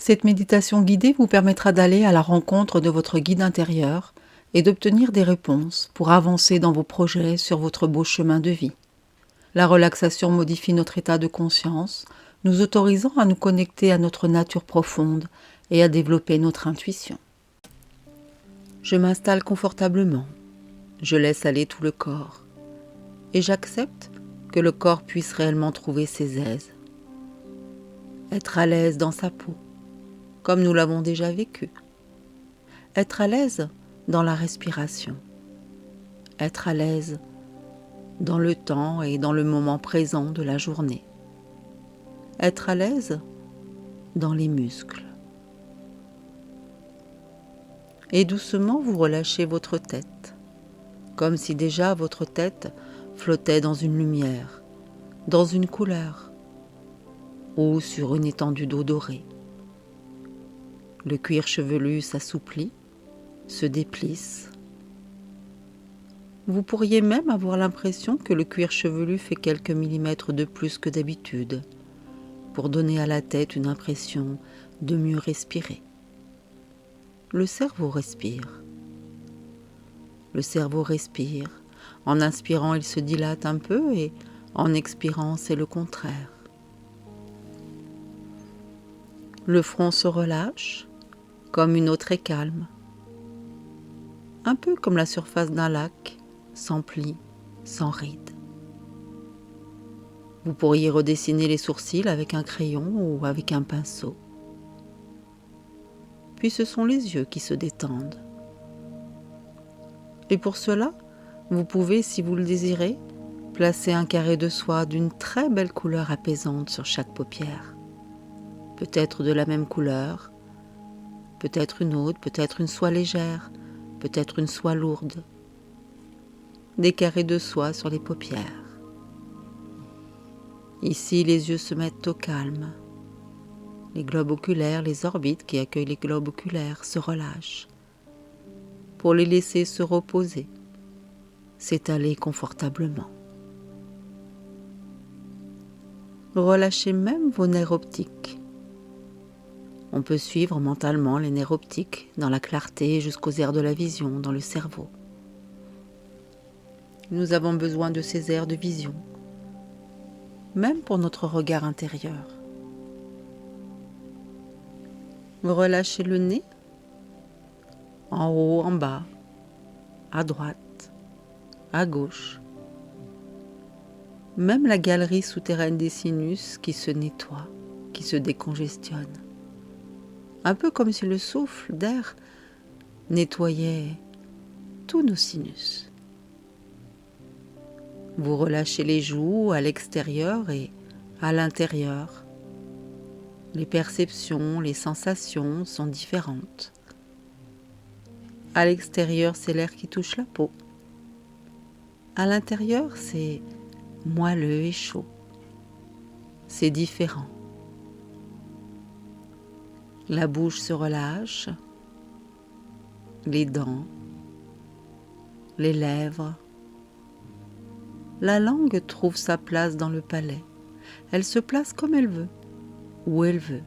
Cette méditation guidée vous permettra d'aller à la rencontre de votre guide intérieur et d'obtenir des réponses pour avancer dans vos projets sur votre beau chemin de vie. La relaxation modifie notre état de conscience, nous autorisant à nous connecter à notre nature profonde et à développer notre intuition. Je m'installe confortablement, je laisse aller tout le corps et j'accepte que le corps puisse réellement trouver ses aises. Être à l'aise dans sa peau, comme nous l'avons déjà vécu. Être à l'aise dans la respiration. Être à l'aise dans le temps et dans le moment présent de la journée. Être à l'aise dans les muscles. Et doucement vous relâchez votre tête, comme si déjà votre tête flottait dans une lumière, dans une couleur, ou sur une étendue d'eau dorée. Le cuir chevelu s'assouplit, se déplisse. Vous pourriez même avoir l'impression que le cuir chevelu fait quelques millimètres de plus que d'habitude, pour donner à la tête une impression de mieux respirer. Le cerveau respire. Le cerveau respire. En inspirant, il se dilate un peu et en expirant, c'est le contraire. Le front se relâche, comme une eau très calme. Un peu comme la surface d'un lac, sans plis, sans rides. Vous pourriez redessiner les sourcils avec un crayon ou avec un pinceau. Puis ce sont les yeux qui se détendent. Et pour cela, vous pouvez, si vous le désirez, placer un carré de soie d'une très belle couleur apaisante sur chaque paupière. Peut-être de la même couleur, peut-être une autre, peut-être une soie légère, peut-être une soie lourde. Des carrés de soie sur les paupières. Ici, les yeux se mettent au calme. Les globes oculaires, les orbites qui accueillent les globes oculaires se relâchent pour les laisser se reposer, s'étaler confortablement. Relâchez même vos nerfs optiques. On peut suivre mentalement les nerfs optiques dans la clarté jusqu'aux aires de la vision dans le cerveau. Nous avons besoin de ces aires de vision, même pour notre regard intérieur. Relâchez le nez, en haut, en bas, à droite, à gauche. Même la galerie souterraine des sinus qui se nettoie, qui se décongestionne. Un peu comme si le souffle d'air nettoyait tous nos sinus. Vous relâchez les joues à l'extérieur et à l'intérieur. Les perceptions, les sensations sont différentes. À l'extérieur, c'est l'air qui touche la peau. À l'intérieur, c'est moelleux et chaud. C'est différent. La bouche se relâche, les dents, les lèvres. La langue trouve sa place dans le palais. Elle se place comme elle veut, où elle veut.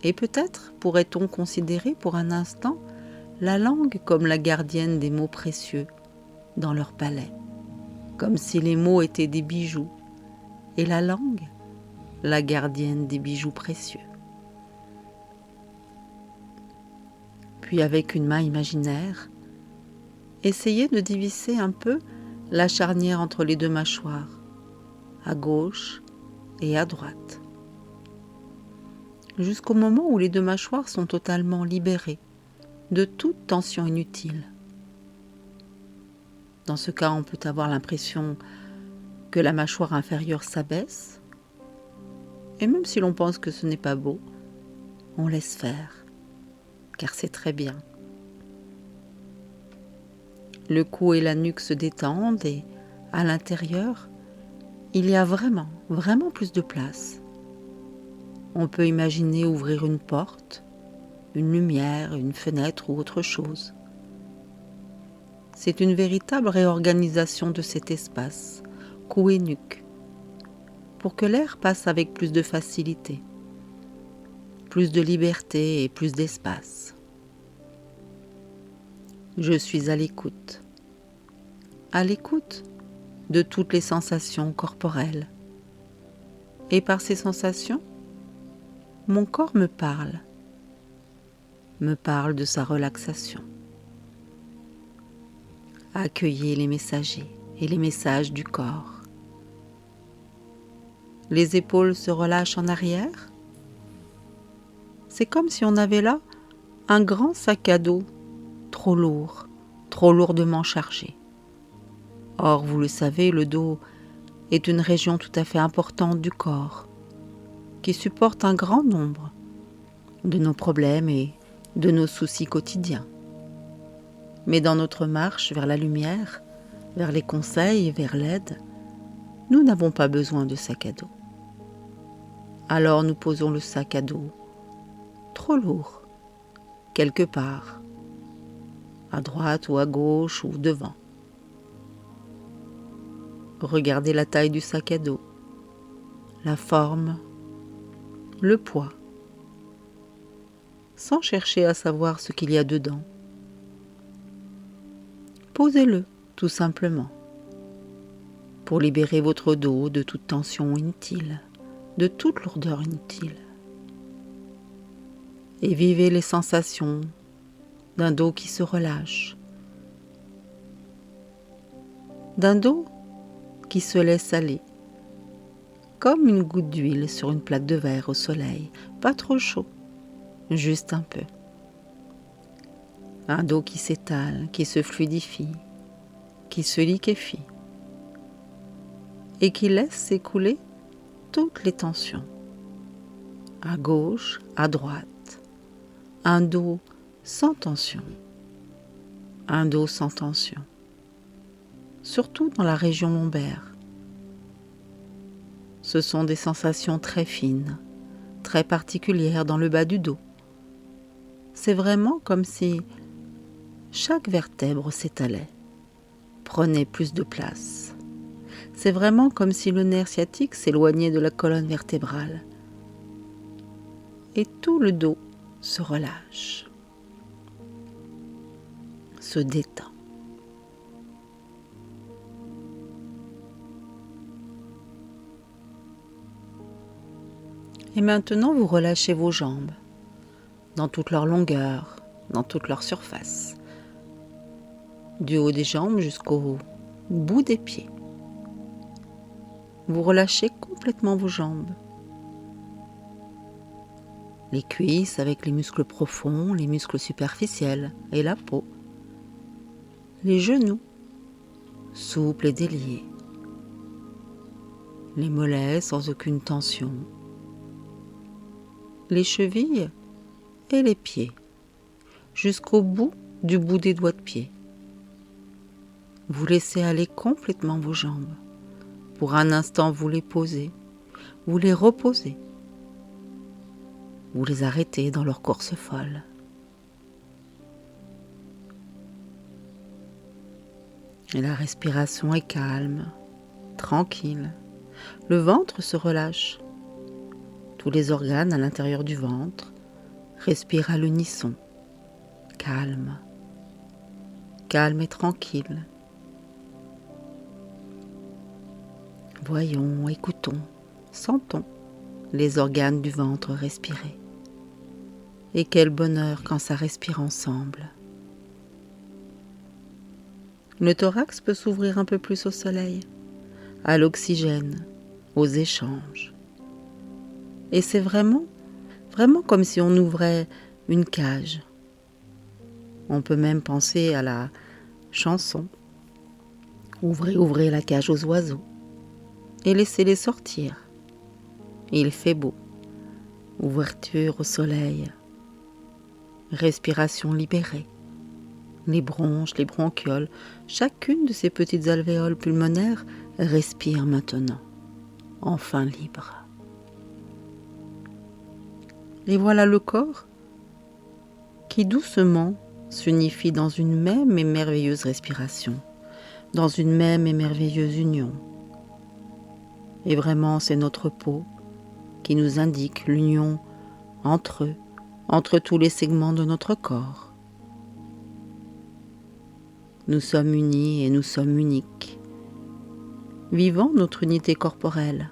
Et peut-être pourrait-on considérer pour un instant la langue comme la gardienne des mots précieux dans leur palais, comme si les mots étaient des bijoux, et la langue, la gardienne des bijoux précieux. Puis avec une main imaginaire, essayez de diviser un peu la charnière entre les deux mâchoires, à gauche et à droite, jusqu'au moment où les deux mâchoires sont totalement libérées de toute tension inutile. Dans ce cas, on peut avoir l'impression que la mâchoire inférieure s'abaisse, et même si l'on pense que ce n'est pas beau, on laisse faire, car c'est très bien. Le cou et la nuque se détendent et, à l'intérieur, il y a vraiment plus de place. On peut imaginer ouvrir une porte, une lumière, une fenêtre ou autre chose. C'est une véritable réorganisation de cet espace, cou et nuque, pour que l'air passe avec plus de facilité. plus de liberté et plus d'espace. Je suis à l'écoute de toutes les sensations corporelles. Et par ces sensations, mon corps me parle de sa relaxation. Accueillez les messagers et les messages du corps. Les épaules se relâchent en arrière. C'est comme si on avait là un grand sac à dos, trop lourd, trop lourdement chargé. Or, vous le savez, le dos est une région tout à fait importante du corps, qui supporte un grand nombre de nos problèmes et de nos soucis quotidiens. Mais dans notre marche vers la lumière, vers les conseils, vers l'aide, nous n'avons pas besoin de sac à dos. Alors nous posons le sac à dos, trop lourd, quelque part, à droite ou à gauche ou devant. Regardez la taille du sac à dos, la forme, le poids, sans chercher à savoir ce qu'il y a dedans. Posez-le, tout simplement, pour libérer votre dos de toute tension inutile, de toute lourdeur inutile. Et vivez les sensations d'un dos qui se relâche, d'un dos qui se laisse aller, comme une goutte d'huile sur une plaque de verre au soleil, pas trop chaud, juste un peu. Un dos qui s'étale, qui se fluidifie, qui se liquéfie et qui laisse s'écouler toutes les tensions, à gauche, à droite. Un dos sans tension, un dos sans tension, surtout dans la région lombaire. Ce sont des sensations très fines, très particulières dans le bas du dos. C'est vraiment comme si chaque vertèbre s'étalait, prenait plus de place. C'est vraiment comme si le nerf sciatique s'éloignait de la colonne vertébrale. Et tout le dos se relâche, se détend. Et maintenant, vous relâchez vos jambes dans toute leur longueur, dans toute leur surface, du haut des jambes jusqu'au bout des pieds. Vous relâchez complètement vos jambes. Les cuisses avec les muscles profonds, les muscles superficiels et la peau. Les genoux, souples et déliés. Les mollets sans aucune tension. Les chevilles et les pieds, jusqu'au bout du bout des doigts de pied. Vous laissez aller complètement vos jambes. Pour un instant, vous les posez, vous les reposez. Vous les arrêtez dans leur course folle. Et la respiration est calme, tranquille. Le ventre se relâche. Tous les organes à l'intérieur du ventre respirent à l'unisson, calme, calme et tranquille. Voyons, écoutons, sentons les organes du ventre respirer. Et quel bonheur quand ça respire ensemble. Le thorax peut s'ouvrir un peu plus au soleil, à l'oxygène, aux échanges. Et c'est vraiment comme si on ouvrait une cage. On peut même penser à la chanson. Ouvrez, ouvrez la cage aux oiseaux et laissez-les sortir. Il fait beau. Ouverture au soleil. Respiration libérée. Les bronches, les bronchioles, chacune de ces petites alvéoles pulmonaires respire maintenant, enfin libre. Et voilà le corps qui doucement s'unifie dans une même et merveilleuse respiration, dans une même et merveilleuse union. Et vraiment, c'est notre peau qui nous indique l'union entre eux, entre tous les segments de notre corps. Nous sommes unis et nous sommes uniques, vivant notre unité corporelle,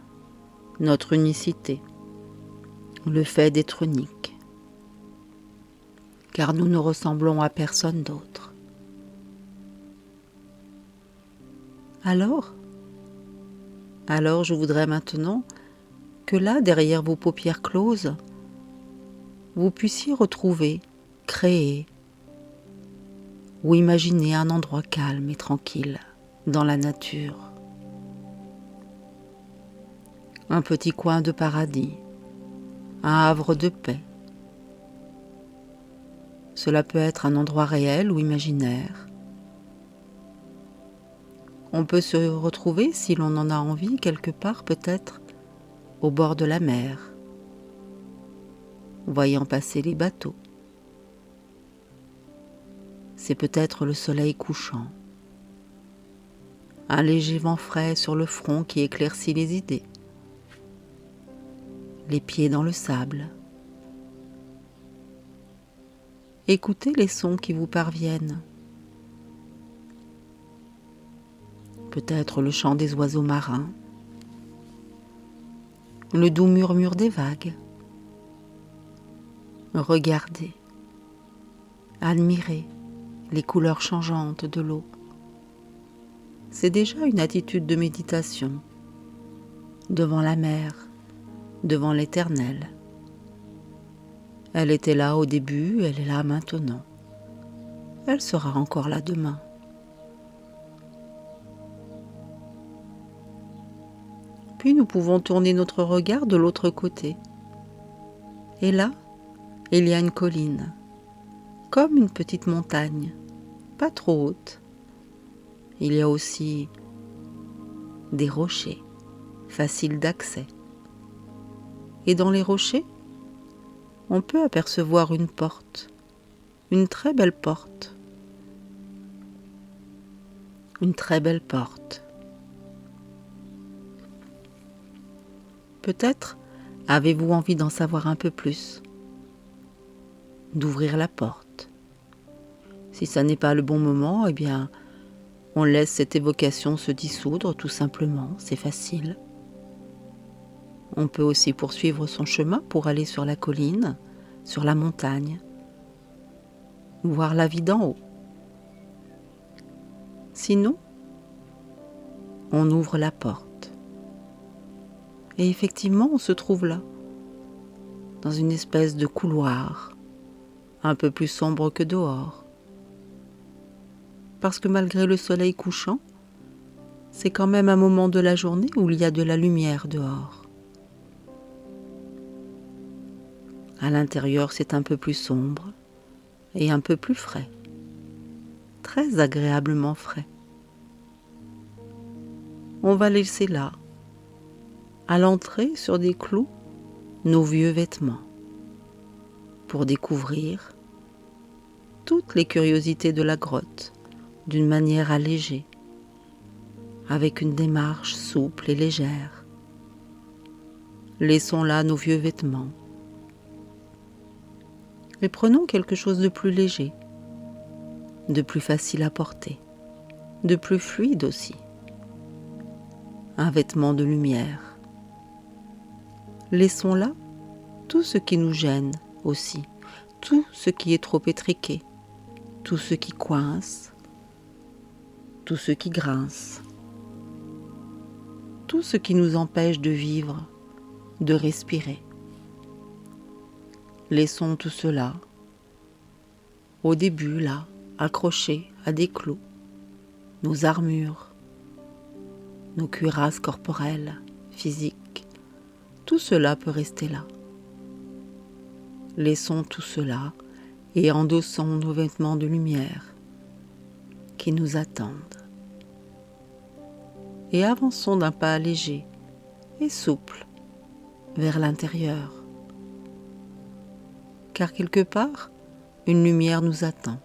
notre unicité, le fait d'être unique, car nous ne ressemblons à personne d'autre. Alors je voudrais maintenant que là, derrière vos paupières closes, vous puissiez retrouver, créer ou imaginer un endroit calme et tranquille dans la nature. Un petit coin de paradis, un havre de paix. Cela peut être un endroit réel ou imaginaire. On peut se retrouver, si l'on en a envie, quelque part peut-être au bord de la mer, voyant passer les bateaux. C'est peut-être le soleil couchant, un léger vent frais sur le front qui éclaircit les idées, les pieds dans le sable. Écoutez les sons qui vous parviennent. Peut-être le chant des oiseaux marins, le doux murmure des vagues. Regardez, admirez les couleurs changeantes de l'eau. C'est déjà une attitude de méditation, devant la mer, devant l'éternel. Elle était là au début, elle est là maintenant. Elle sera encore là demain. Puis nous pouvons tourner notre regard de l'autre côté. Et là, il y a une colline, comme une petite montagne, pas trop haute. Il y a aussi des rochers, faciles d'accès. Et dans les rochers, on peut apercevoir une porte, une très belle porte. Une très belle porte. Peut-être avez-vous envie d'en savoir un peu plus, d'ouvrir la porte. Si ça n'est pas le bon moment, eh bien, on laisse cette évocation se dissoudre tout simplement, c'est facile. On peut aussi poursuivre son chemin pour aller sur la colline, sur la montagne, voir la vie d'en haut. Sinon, on ouvre la porte. Et effectivement, on se trouve là, dans une espèce de couloir, un peu plus sombre que dehors. Parce que malgré le soleil couchant, c'est quand même un moment de la journée où il y a de la lumière dehors. À l'intérieur, c'est un peu plus sombre et un peu plus frais, très agréablement frais. On va laisser là, à l'entrée sur des clous, nos vieux vêtements, pour découvrir toutes les curiosités de la grotte d'une manière allégée, avec une démarche souple et légère. Laissons là nos vieux vêtements et prenons quelque chose de plus léger, de plus facile à porter, de plus fluide aussi. Un vêtement de lumière. Laissons là tout ce qui nous gêne aussi, tout ce qui est trop étriqué, tout ce qui coince, tout ce qui grince, tout ce qui nous empêche de vivre, de respirer. Laissons tout cela, au début là, accroché à des clous, nos armures, nos cuirasses corporelles, physiques, tout cela peut rester là. Laissons tout cela et endossons nos vêtements de lumière qui nous attendent. Et avançons d'un pas léger et souple vers l'intérieur. Car quelque part, une lumière nous attend.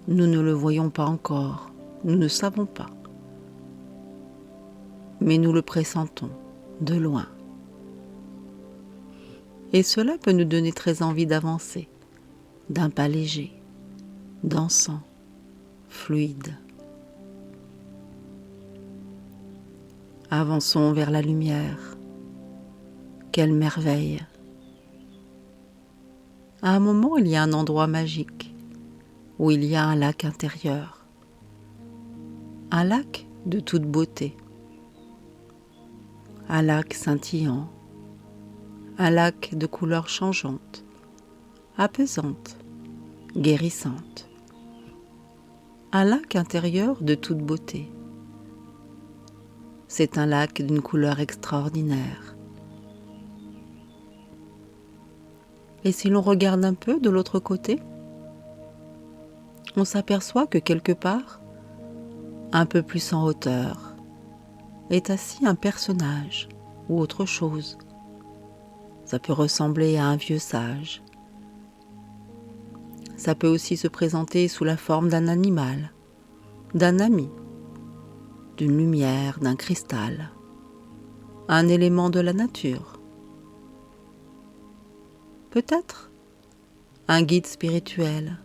Nous ne le voyons pas encore, nous ne savons pas. Mais nous le pressentons de loin. Et cela peut nous donner très envie d'avancer, d'un pas léger, dansant, fluide. Avançons vers la lumière. Quelle merveille! À un moment, il y a un endroit magique où il y a un lac intérieur. Un lac de toute beauté. Un lac scintillant. Un lac de couleurs changeantes, apaisantes, guérissantes. Un lac intérieur de toute beauté. C'est un lac d'une couleur extraordinaire. Et si l'on regarde un peu de l'autre côté, on s'aperçoit que quelque part, un peu plus en hauteur, est assis un personnage ou autre chose. Ça peut ressembler à un vieux sage. Ça peut aussi se présenter sous la forme d'un animal, d'un ami, d'une lumière, d'un cristal, un élément de la nature. Peut-être un guide spirituel,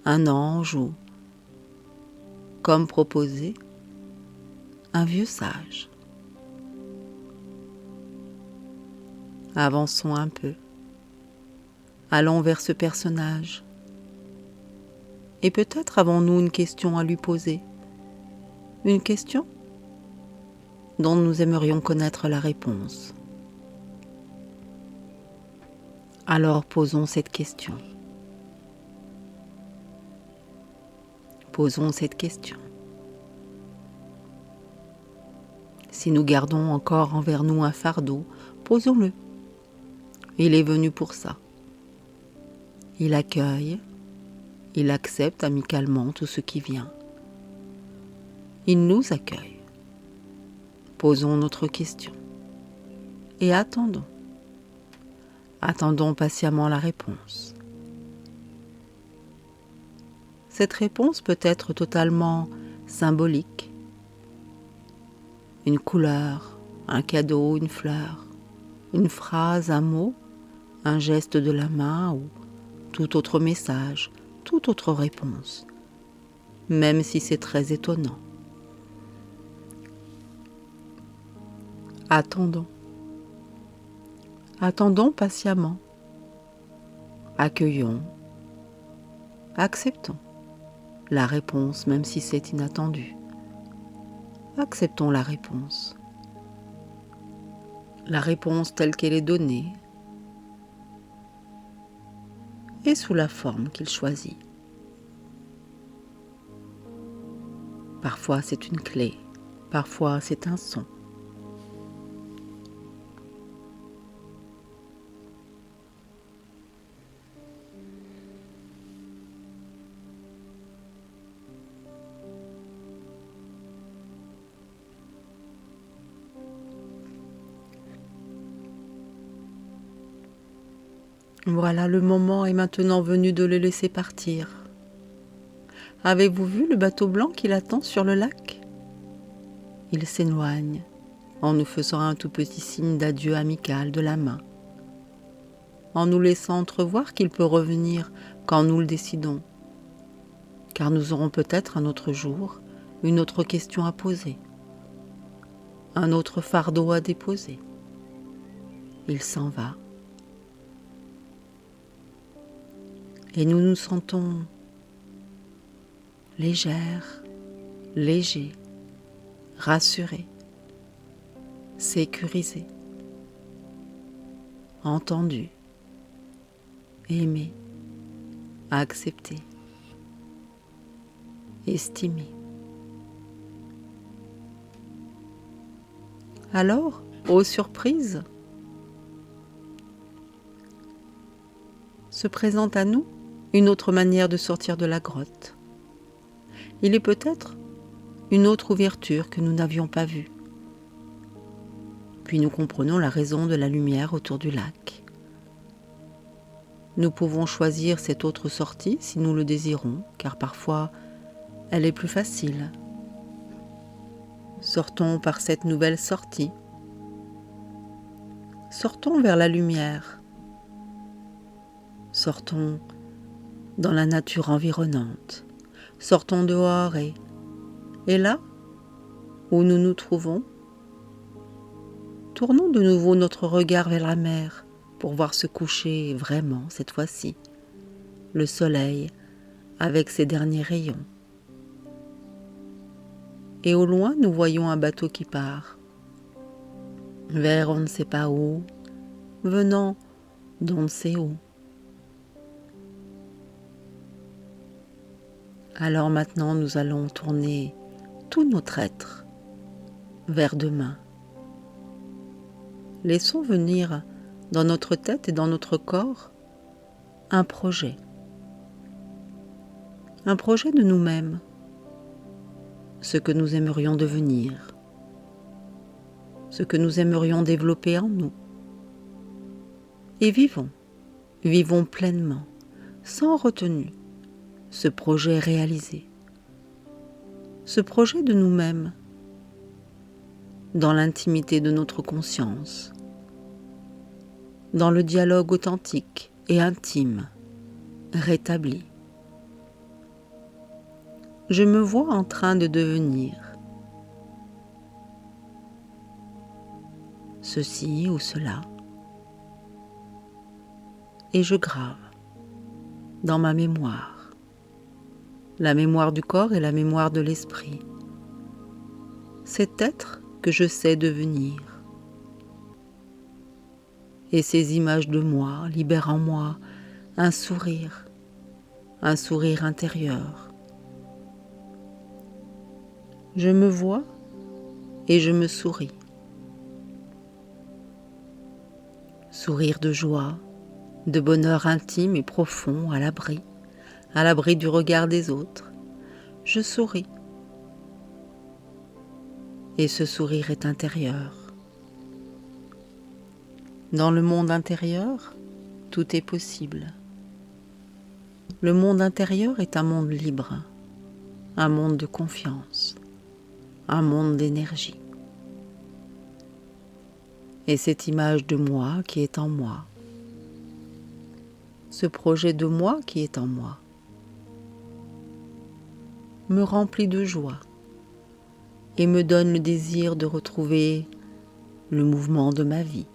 un ange ou, comme proposé, un vieux sage. Avançons un peu. Allons vers ce personnage. Et peut-être avons-nous une question à lui poser. Une question dont nous aimerions connaître la réponse. Alors posons cette question. Posons cette question. Si nous gardons encore envers nous un fardeau, posons-le. Il est venu pour ça. Il accueille, il accepte amicalement tout ce qui vient. Il nous accueille. Posons notre question et attendons. Attendons patiemment la réponse. Cette réponse peut être totalement symbolique. Une couleur, un cadeau, une fleur, une phrase, un mot, un geste de la main ou tout autre message, toute autre réponse, même si c'est très étonnant. Attendons. Attendons patiemment. Accueillons. Acceptons la réponse, même si c'est inattendu. Acceptons la réponse. La réponse telle qu'elle est donnée et sous la forme qu'il choisit. Parfois c'est une clé, parfois c'est un son. Voilà, le moment est maintenant venu de le laisser partir. Avez-vous vu le bateau blanc qui l'attend sur le lac? Il s'éloigne en nous faisant un tout petit signe d'adieu amical de la main, en nous laissant entrevoir qu'il peut revenir quand nous le décidons, car nous aurons peut-être un autre jour une autre question à poser, un autre fardeau à déposer. Il s'en va. Et nous nous sentons légères, légers, rassurés, sécurisés, entendus, aimés, acceptés, estimés. Alors, aux surprises, se présente à nous une autre manière de sortir de la grotte. Il est peut-être une autre ouverture que nous n'avions pas vue. Puis nous comprenons la raison de la lumière autour du lac. Nous pouvons choisir cette autre sortie si nous le désirons, car parfois elle est plus facile. Sortons par cette nouvelle sortie. Sortons vers la lumière. Sortons dans la nature environnante. Sortons dehors et là, où nous nous trouvons, tournons de nouveau notre regard vers la mer pour voir se coucher vraiment, cette fois-ci, le soleil avec ses derniers rayons. Et au loin, nous voyons un bateau qui part, vers on ne sait pas où, venant d'on ne sait où. Alors maintenant, nous allons tourner tout notre être vers demain. Laissons venir dans notre tête et dans notre corps un projet de nous-mêmes, ce que nous aimerions devenir, ce que nous aimerions développer en nous. Et vivons pleinement, sans retenue, ce projet réalisé, ce projet de nous-mêmes, dans l'intimité de notre conscience, dans le dialogue authentique et intime, rétabli. Je me vois en train de devenir ceci ou cela, et je grave dans ma mémoire, la mémoire du corps et la mémoire de l'esprit, cet être que je sais devenir. Et ces images de moi libèrent en moi un sourire intérieur. Je me vois et je me souris. Sourire de joie, de bonheur intime et profond à l'abri du regard des autres. Je souris. Et ce sourire est intérieur. Dans le monde intérieur, tout est possible. Le monde intérieur est un monde libre, un monde de confiance, un monde d'énergie. Et cette image de moi qui est en moi, ce projet de moi qui est en moi, me remplit de joie et me donne le désir de retrouver le mouvement de ma vie,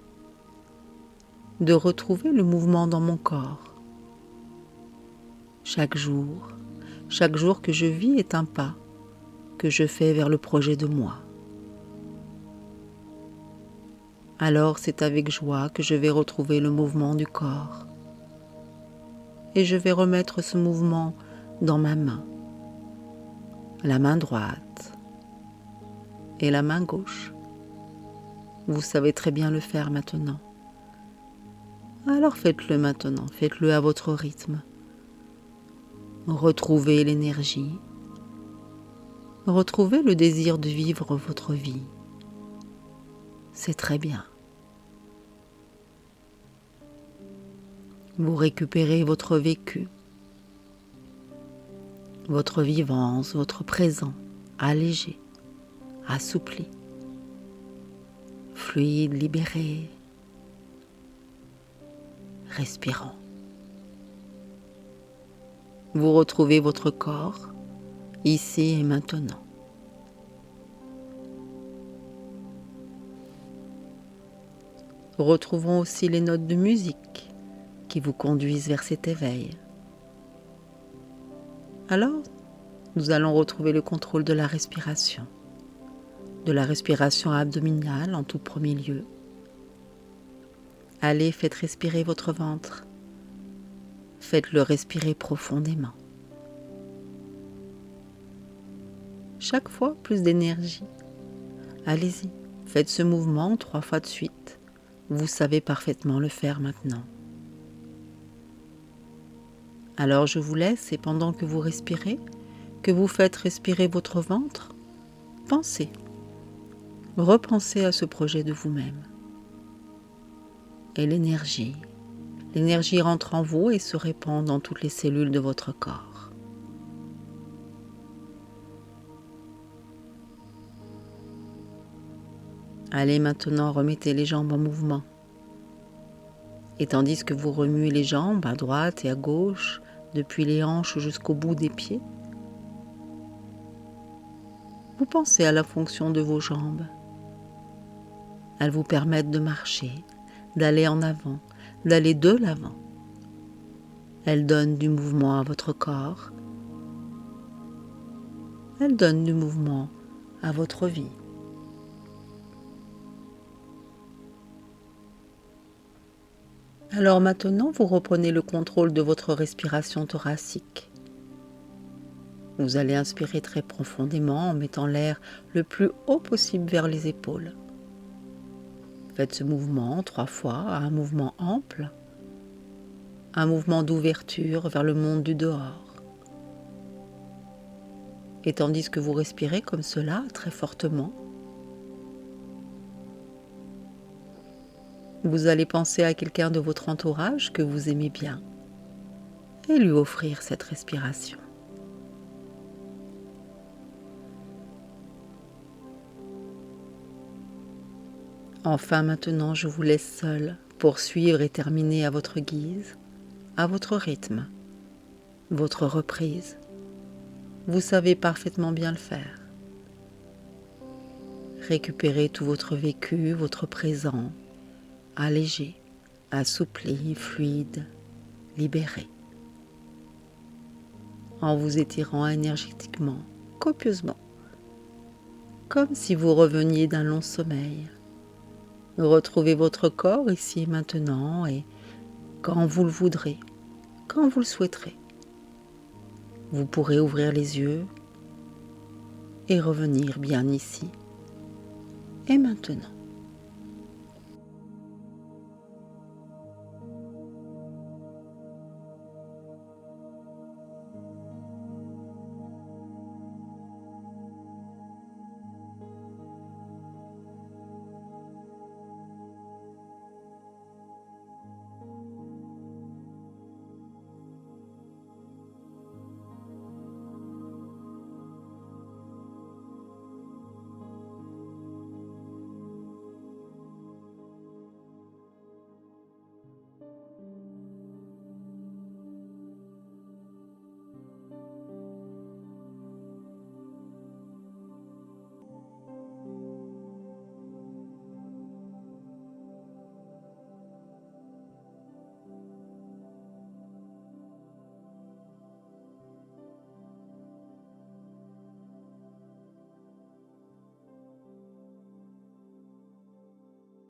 de retrouver le mouvement dans mon corps. Chaque jour que je vis est un pas que je fais vers le projet de moi. Alors c'est avec joie que je vais retrouver le mouvement du corps. Et je vais remettre ce mouvement dans ma main, la main droite et la main gauche. Vous savez très bien le faire maintenant. Alors faites-le maintenant, faites-le à votre rythme. Retrouvez l'énergie, retrouvez le désir de vivre votre vie. C'est très bien. Vous récupérez votre vécu, votre vivance, votre présent, allégé, assoupli, fluide, libéré, respirant. Vous retrouvez votre corps, ici et maintenant. Retrouvons aussi les notes de musique qui vous conduisent vers cet éveil. Alors, nous allons retrouver le contrôle de la respiration abdominale en tout premier lieu. Allez, faites respirer votre ventre. Faites-le respirer profondément. Chaque fois, plus d'énergie. Allez-y, faites ce mouvement 3 fois de suite. Vous savez parfaitement le faire maintenant. Alors je vous laisse et pendant que vous respirez, que vous faites respirer votre ventre, pensez. Repensez à ce projet de vous-même. Et l'énergie rentre en vous et se répand dans toutes les cellules de votre corps. Allez maintenant, remettez les jambes en mouvement. Et tandis que vous remuez les jambes à droite et à gauche, depuis les hanches jusqu'au bout des pieds, vous pensez à la fonction de vos jambes. Elles vous permettent de marcher, d'aller en avant, d'aller de l'avant. Elles donnent du mouvement à votre corps. Elles donnent du mouvement à votre vie. Alors maintenant, vous reprenez le contrôle de votre respiration thoracique. Vous allez inspirer très profondément en mettant l'air le plus haut possible vers les épaules. Faites ce mouvement 3 fois, un mouvement ample, un mouvement d'ouverture vers le monde du dehors. Et tandis que vous respirez comme cela, très fortement, vous allez penser à quelqu'un de votre entourage que vous aimez bien et lui offrir cette respiration. Enfin, maintenant, je vous laisse seul poursuivre et terminer à votre guise, à votre rythme, votre reprise. Vous savez parfaitement bien le faire. Récupérez tout votre vécu, votre présent, allégé, assoupli, fluide, libéré, en vous étirant énergétiquement, copieusement, comme si vous reveniez d'un long sommeil. Retrouvez votre corps ici et maintenant et quand vous le voudrez, quand vous le souhaiterez, vous pourrez ouvrir les yeux et revenir bien ici et maintenant.